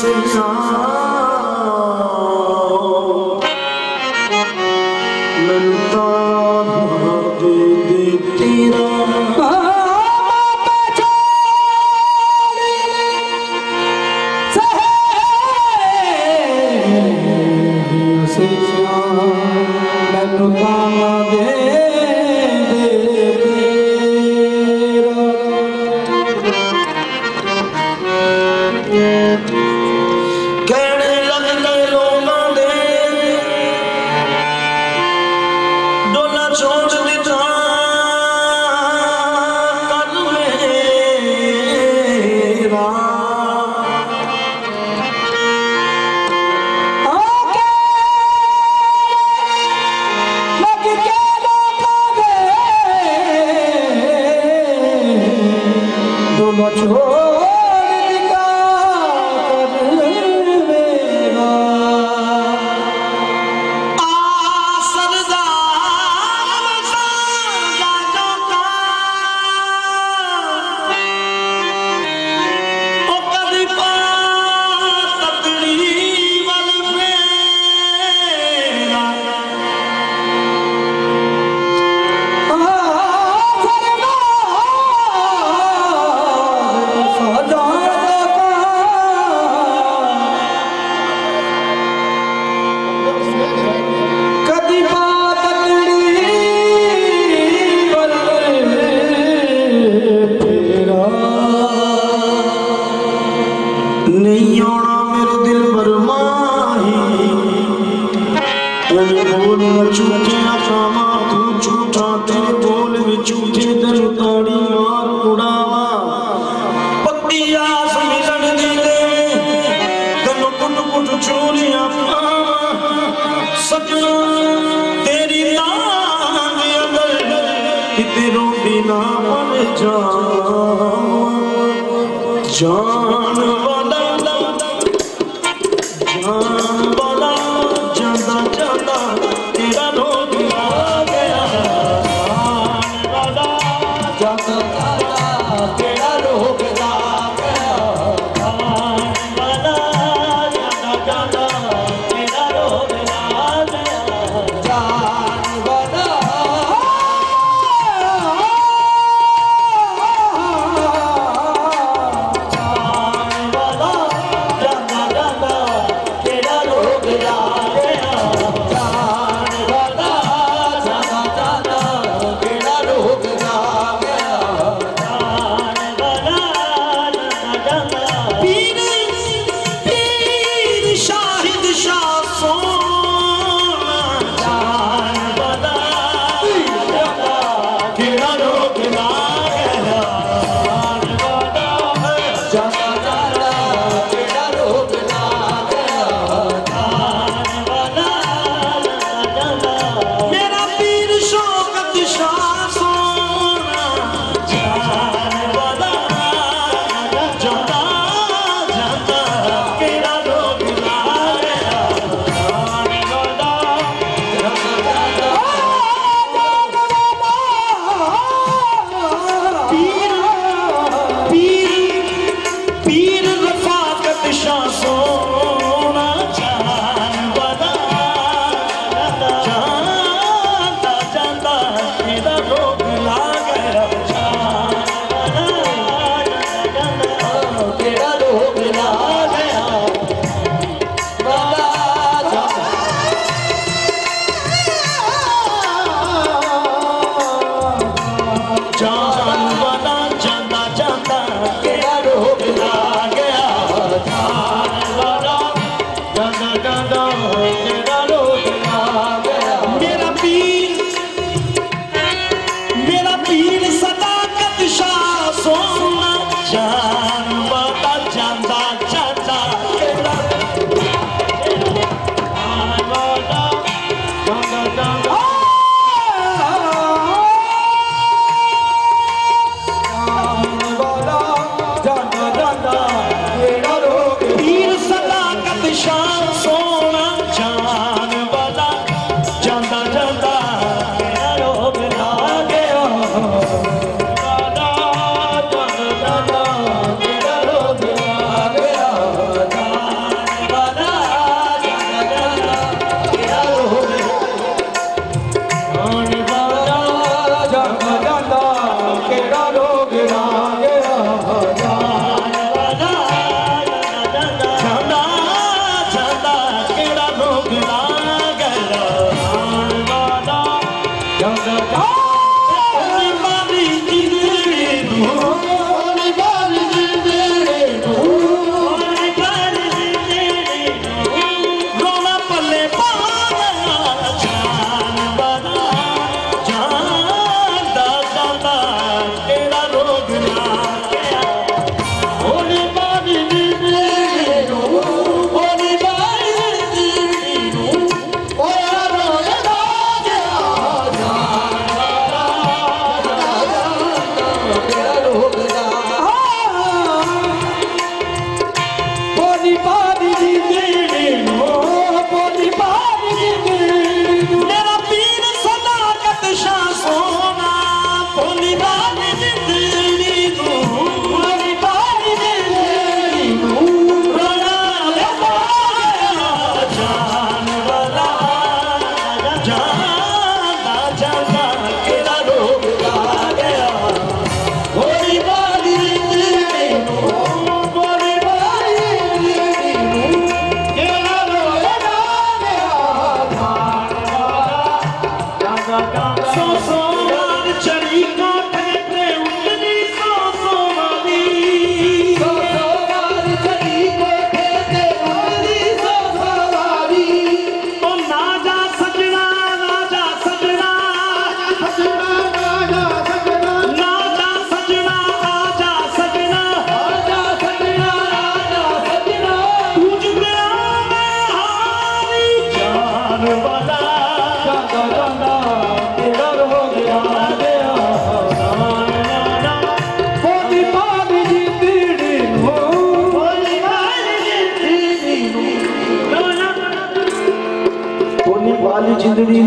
सैया मिलता दे दे तेरा बोली पारी जिंदड़ी बोली पारी जिंदड़ी मेरा पीर सदाकत शाह सोना बोली पारी जिंदड़ी बोली पारी जिंदड़ी रोना लगा जान वाला जाना जाना केड़ा रोग आ गया बोली पारी जिंदड़ी बोली पारी जिंदड़ी केड़ा रोग आ गया सो सो वार चढ़ी कोठे पे उतनी सो सो वाली सो सो वार चढ़ी कोठे पे उतनी सो सो वाली ओ ना जा सजना ना जा सजना सजना ना जा सजना ना जा सजना आ जा सजना आ जा सजना आ जा सजना तुझ पे आना हारी जान वाला जाना जाना तेरा रोग आ गया जाना बोली पारी जिंदड़ी हो बोली पारी जिंदड़ी बोली पारी जिंदड़ी